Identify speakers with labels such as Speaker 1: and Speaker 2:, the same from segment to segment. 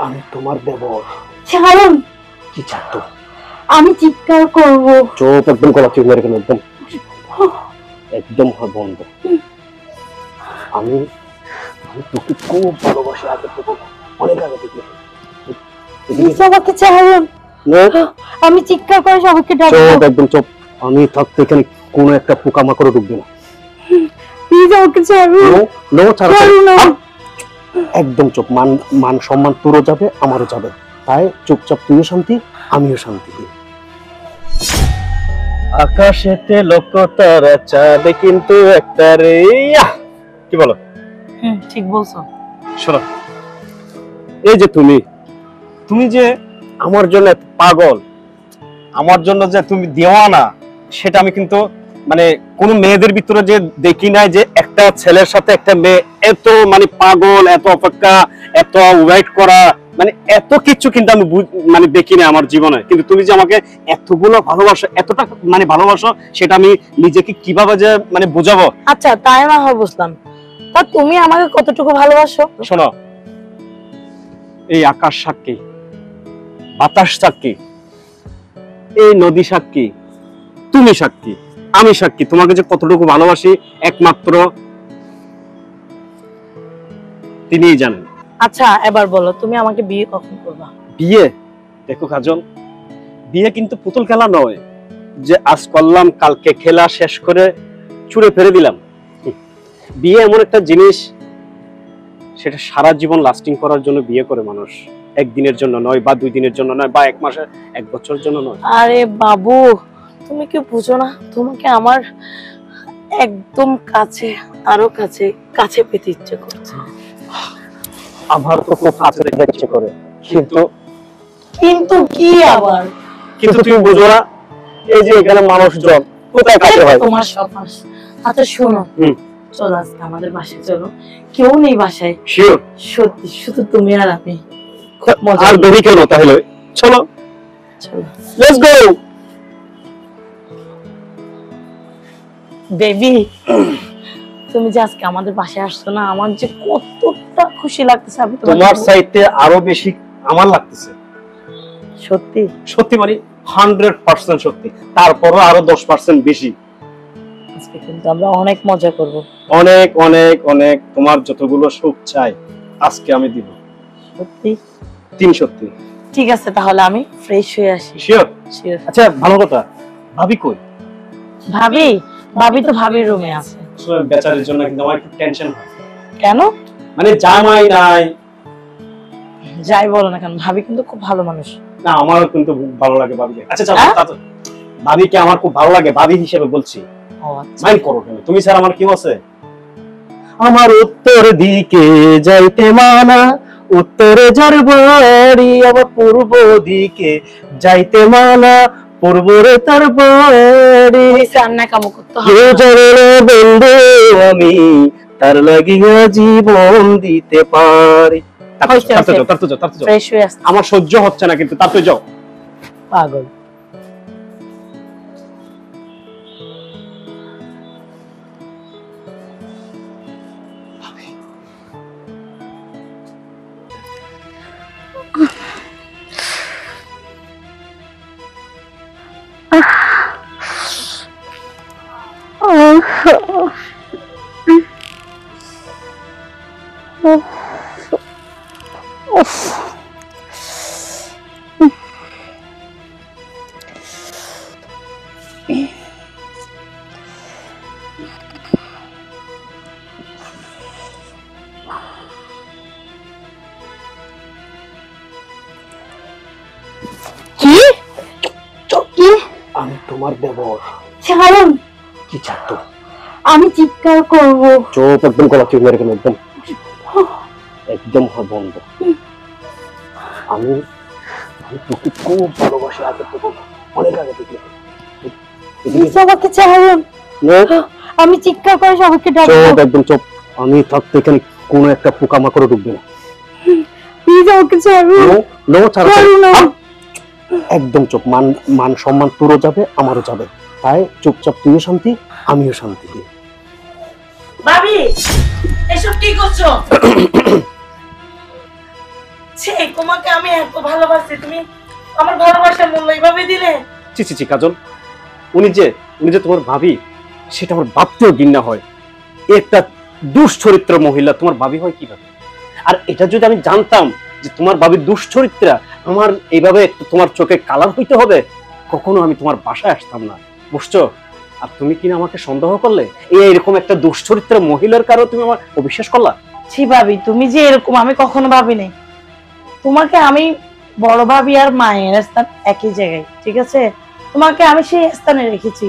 Speaker 1: আমি তোমার দেবর।
Speaker 2: ছাড়ুন।
Speaker 1: কি চাচ্ছো?
Speaker 2: আমি চিৎকার করব।
Speaker 1: চুপ, একদম গলা চিপে রেখে একদম একদম বন্ধ। আমি তোকে খুব ভালোবাসি, আগে থেকে, অনেক আগে থেকে।
Speaker 2: আমাকে ছাড়ুন, আমি চিৎকার করে সবাইকে ডাকবো।
Speaker 1: চুপ, একদম চুপ। আমি থাকতে এখানে কোনো একটা পোকামাকড় ঢুকবে না।
Speaker 2: প্লিজ আমাকে ছাড়ুন।
Speaker 1: নো, ছাড়ো না। একদম চুপ। মান সম্মান তোরও যাবে, আমারও যাবে। তাই চুপচাপ, তুইও শান্তি, আমিও শান্তি। আকাশেতে লক্ষ তারা, চাঁদে কিন্তু একটা রে। কি বলো?
Speaker 2: ঠিক বলছো।
Speaker 1: শোনো, এই যে তুমি যে আমার জন্য পাগল, আমার জন্য যে তুমি দেওয়ানা, সেটা আমি কিন্তু মানে কোন মেয়েদের ভিতরে যে দেখি নাই যে একটা ছেলের সাথে একটা মেয়ে এত মানে পাগল, এত অপেক্ষা, এত ওয়েট করা, মানে এত কিছু কিন্তু আমি মানে দেখি না আমার জীবনে। কিন্তু তুমি যে আমাকে এতগুলো ভালোবাসো, এতটা মানে ভালোবাসো, সেটা আমি নিজেকে কিভাবে যে মানে বোঝাবো।
Speaker 2: আচ্ছা, তাই না হয় বুঝলাম। তা তুমি আমাকে কতটুকু ভালোবাসো?
Speaker 1: শোনো, এই আকাশ সাক্ষী, বাতাস সাক্ষী, এই নদী সাক্ষী, তুমি সাক্ষী, আমি সাক্ষী, তোমাকে যে কতটুকু ভালোবাসি একমাত্র তিনিই জানেন।
Speaker 2: আচ্ছা, এবার বলো, তুমি আমাকে বিয়ে কখন করবা?
Speaker 1: বিয়ে? দেখো কাজল, বিয়ে কিন্তু পুতুল খেলা নয় যে আজ করলাম কালকে খেলা শেষ করে ছুঁড়ে ফেলে দিলাম। বিয়ে এমন একটা জিনিস, সেটা সারা জীবন লাস্টিং করার জন্য বিয়ে করে মানুষ। একদিনের জন্য নয়, বা 2 দিনের জন্য নয়, বা 1 মাসে 1 বছরের জন্য নয়।
Speaker 2: আরে বাবু, তুমি কি বুঝো না? তোমাকে আমার একদম কাছে, আরো কাছে কাছে পেতে ইচ্ছে করছে।
Speaker 1: আমার তো খুব কাছে পেতে ইচ্ছে করে, কিন্তু
Speaker 2: কি আবার?
Speaker 1: কিন্তু তুমি বুঝো না, এই যে এখানে মানুষজন কোথায় কাছে হয়
Speaker 2: তোমার সপাস। আচ্ছা শোনো, চলো আজকে আমাদের বাসায় চলো। কেউ নেই বাসায়।
Speaker 1: শিওর?
Speaker 2: সত্যি, শুধু তুমি আর আমি।
Speaker 1: খুব মজা। আর দেরি কেন তাহলে? চলো
Speaker 2: চলো,
Speaker 1: লেটস গো।
Speaker 2: বেবি, তুমি যে আজকে আমাদের বাসায় আসছো না, আমার যে কতটা খুশি লাগতেছে। আমি
Speaker 1: তোমার চাইতে আরো বেশি আমার লাগতেছে।
Speaker 2: সত্যি
Speaker 1: সত্যি মানে 100% সত্যি, তারপরও আরো 10% বেশি।
Speaker 2: আজকে কিন্তু আমরা অনেক মজা করব।
Speaker 1: অনেক অনেক অনেক, তোমার যতগুলো সুখ চাই আজকে আমি দিব।
Speaker 2: সত্যি?
Speaker 1: 3 সত্যি।
Speaker 2: ঠিক আছে, তাহলে আমি ফ্রেশ হয়ে আসি।
Speaker 1: শিওর?
Speaker 2: শিওর।
Speaker 1: আচ্ছা, ভালো কথা, ভাবি কই?
Speaker 2: ভাবি তো ভাবির রুমে আছে।
Speaker 1: বেচারের জন্য কিন্তু আমার একটু টেনশন হয়।
Speaker 2: কেন?
Speaker 1: মানে জামাই নাই।
Speaker 2: যাই বলো না কেন, ভাবি কিন্তু খুব ভালো মানুষ।
Speaker 1: না, আমারও কিন্তু ভালো লাগে ভাবিকে। আচ্ছা চলো, ভাবিকে আমার খুব ভালো লাগে, ভাবি হিসেবে বলছি।
Speaker 2: ও আচ্ছা।
Speaker 1: মাইন্ড করো কেন? তুমি স্যার আমার কি আছে? আমার উত্তর দিকে যাইতে মানা, উত্তরে যার বাড়ি, আবার পূর্ব দিকে যাইতে মানা, পূর্বরে তার বাড়ি।
Speaker 2: রান্না কাম করতে হবে।
Speaker 1: কেউ জানে না বন্ধু, আমি তার লাগিয়া জীবন দিতে পারি।
Speaker 2: ফ্রেশ হয়ে আসছে।
Speaker 1: আমার সহ্য হচ্ছে না, কিন্তু তাতে যাও।
Speaker 2: পাগল।
Speaker 1: আমি তোমার দেবর।
Speaker 2: ছাড়ুন।
Speaker 1: কি চাচ্ছো?
Speaker 2: আমি চিৎকার করব।
Speaker 1: চুপ, একদম গলা চিপে রেখে একদম বন্ধ। আমি তোকে খুব ভালোবাসি, আগে থেকে অনেক আগে থেকে।
Speaker 3: সবাইকে চাইবেন, আমি চিৎকার করে সবাইকে ডাকবো।
Speaker 1: চুপ, একদম চুপ। আমি থাকতে এখানে কোনো একটা পোকামাকড় ঢুকবে না।
Speaker 3: প্লিজ আমাকে চাইবেন।
Speaker 1: নো, ছাড়ো, একদম চুপ। মান মান সম্মান তোরও যাবে, আমারও যাবে। তাই চুপচাপ, তুইও শান্তি, আমিও শান্তি।
Speaker 2: ভাবি এসব কি করছো? ছি, তোমাকে আমি এত ভালোবাসি, তুমি আমার ভালোবাসার মূল্য এইভাবে দিলে?
Speaker 1: ছি ছি ছি কাজল, উনি যে তোমার ভাবি, সেটা আমার ভাবতেও ঘৃণা হয়। একটা দুশ্চরিত্র মহিলা তোমার ভাবি হয় কিভাবে? আর এটা যদি আমি জানতাম যে তোমার ভাবি দুশ্চরিত্রা, আমার এইভাবে তোমার চোখে কালার হইতে হবে, কখনো আমি তোমার বাসায় আসতাম না, বুঝছো? আর তুমি কিনা আমাকে সন্দেহ করলে, এরকম একটা দুশ্চরিত্র মহিলার কারণে তুমি আমার অবিশ্বাস করলা।
Speaker 2: ছি ভাবি, তুমি যে এরকম আমি কখনো ভাবিনি। তোমাকে আমি বড় ভাবি আর মায়ের স্থান একই জায়গায়, ঠিক আছে? তোমাকে আমি সেই স্থানে রেখেছি।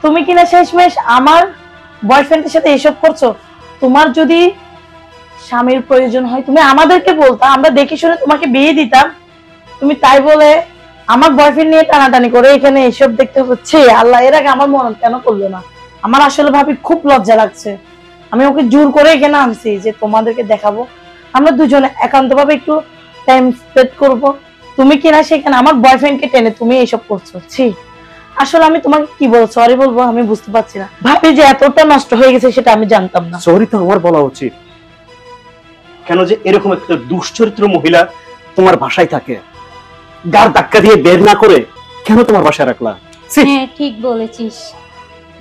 Speaker 2: তুমি কিনা শেষমেশ আমার বয়ফ্রেন্ডের সাথে এসব করছো। তোমার যদি স্বামীর প্রয়োজন হয় তুমি আমাদেরকে বলতা, আমরা দেখে শুনে তোমাকে বিয়ে দিতাম। তুমি তাই বলে আমার বয়ফ্রেন্ড নিয়ে টানাটানি করে এখানে এসব দেখতে হচ্ছে। আল্লাহ, এর আগে আমার মন কেন করলো না? আমার আসলে ভাবি খুব লজ্জা লাগছে। আমি ওকে জোর করে এখানে আনছি যে তোমাদেরকে দেখাবো, আমরা দুজনে একান্ত ভাবে একটু টাইম স্পেন্ড করব। তুমি কিনা সেখানে আমার বয়ফ্রেন্ডকে টেনে তুমি এইসব করছো। ছি, আসলে আমি তোমাকে কি বলবো, সরি বলবো আমি বুঝতে পারছি না। ভাবি যে এতটা নষ্ট হয়ে গেছে সেটা আমি জানতাম না।
Speaker 1: সরি তো আমার বলা উচিত। কেন যে এরকম একটা দুশ্চরিত্র মহিলা তোমার বাসায় থাকে, গার ধাক্কা দিয়ে বের না করে কেন তোমার বাসায় রাখলা? ছি!
Speaker 3: হ্যাঁ ঠিক বলেছিস,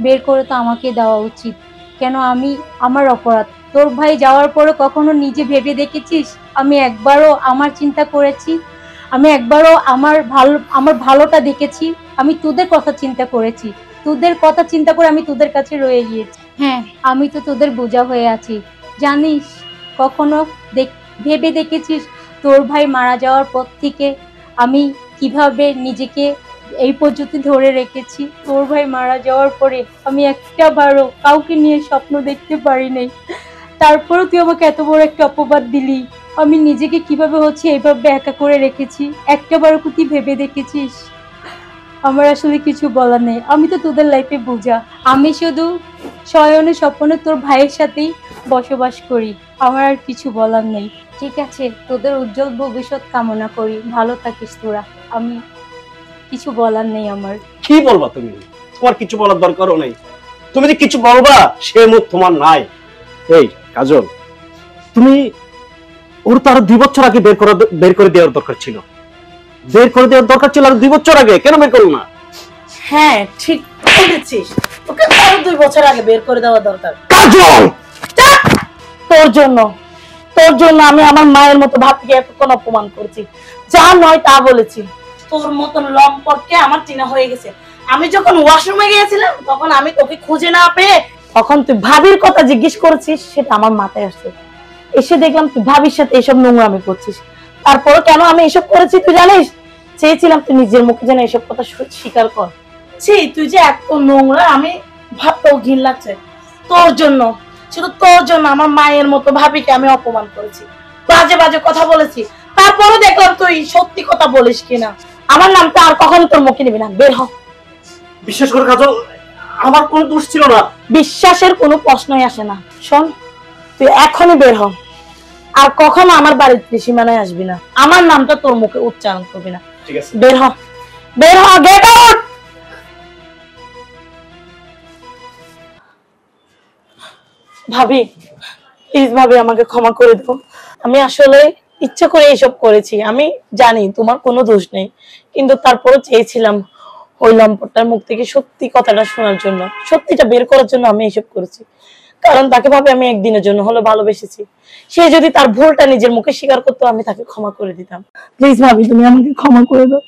Speaker 3: বের করে তো আমাকে দেওয়া উচিত। কেন আমি, আমার অপরাধ। তোর ভাই যাওয়ার পরে কখনো নিজে ভেবে দেখেছিস আমি একবারও আমার চিন্তা করেছি? আমি একবারও আমার ভালোটা দেখেছি? আমি তোদের কথা চিন্তা করেছি, তোদের কথা চিন্তা করে আমি তোদের কাছে রয়ে গিয়েছি। হ্যাঁ, আমি তো তোদের বোঝা হয়ে আছি, জানিস? কখনো ভেবে দেখেছিস তোর ভাই মারা যাওয়ার পর থেকে আমি কিভাবে নিজেকে এই পর্যন্ত ধরে রেখেছি? তোর ভাই মারা যাওয়ার পরে আমি একটা বারও কাউকে নিয়ে স্বপ্ন দেখতে পারি নাই। তারপরেও তুই আমাকে এত বড় একটা অপবাদ দিলি। আমি নিজেকে কিভাবে এইভাবে একা করে রেখেছি, একটা বারও তুই ভেবে দেখেছিস? আমার আসলে কিছু বলার নেই, আমি তো তোদের লাইফে বোঝা। আমি শুধু শয়নে স্বপ্নে তোর ভাইয়ের সাথেই বসবাস করি, আমার আর কিছু বলার নেই। ঠিক আছে, তোদের উজ্জ্বল ভবিষ্যৎ কামনা করি, ভালো থাকিস তোরা। আমি কিছু বলার নেই আমার।
Speaker 1: কি বলবা তুমি? তোমার কিছু বলার দরকারও নেই। তুমি যে কিছু বলবা সে মুখ তোমার নাই। এই কাজল, তুমি ওর তো আরো 2 বছর আগে বের করে দেওয়ার দরকার ছিল। বের করে দেওয়ার দরকার ছিল আর 2 বছর আগে, কেন বের করলো না?
Speaker 2: হ্যাঁ ঠিক বলেছিস, ওকে আরো 2 বছর আগে বের করে দেওয়া দরকার।
Speaker 1: কাজল,
Speaker 2: তোর জন্য আমি আমার মায়ের মতো ভাবকে এতক্ষণ অপমান করেছি, যা নয় তা বলেছি। তোর মতন লম্পটকে আমার চিনা হয়ে গেছে। আমি যখন ওয়াশরুমে গিয়েছিলাম তখন আমি তোকে খুঁজে না পেয়ে তখন তুই ভাবির কথা জিজ্ঞেস করেছিস, সেটা আমার মাথায় আসছে। এসে দেখলাম তুই ভাবির সাথে এসব নোংরামি করছিস। তারপর কেন আমি এসব করেছি তুই জানিস? চেয়েছিলাম তুই নিজের মুখে যেন এসব কথা স্বীকার কর। ছি, তুই যে এত নোংরা, আমি ভাবতেও ঘিন লাগছে। তোর জন্য, শুধু তোর জন্য আমার মায়ের মতো ভাবিকে আমি অপমান করেছি, বাজে বাজে কথা বলেছি। তারপরে দেখলাম তুই সত্যি কথা বলিস কিনা। আমার নামটা আর কখনো তোর মুখে নিবি না, বের হ।
Speaker 1: বিশ্বাস করে কাজল, আমার কোনো দোষ ছিল না।
Speaker 2: বিশ্বাসের কোনো প্রশ্নই আসে না। শোন, তুই এখনই বের হ, আর কখনো আমার বাড়ির ত্রিসীমানায় আসবি না, আমার নামটা তোর মুখে উচ্চারণ করবি না।
Speaker 1: ঠিক আছে,
Speaker 2: বের হ, বের হ, গেট আউট। ভাবি প্লিজ, ভাবি আমাকে ক্ষমা করে দাও। আমি আসলে ইচ্ছা করে এইসব করেছি, আমি জানি তোমার কোনো দোষ নেই, কিন্তু তারপরও চেয়েছিলাম ওই লম্পটটার মুখ থেকে সত্যি কথাটা শোনার জন্য, সত্যিটা বের করার জন্য আমি এইসব করেছি। কারণ তাকে ভাবে আমি একদিনের জন্য হলো ভালোবেসেছি। সে যদি তার ভুলটা নিজের মুখে স্বীকার করতো আমি তাকে ক্ষমা করে দিতাম। প্লিজ ভাবি, তুমি আমাকে ক্ষমা করে দাও।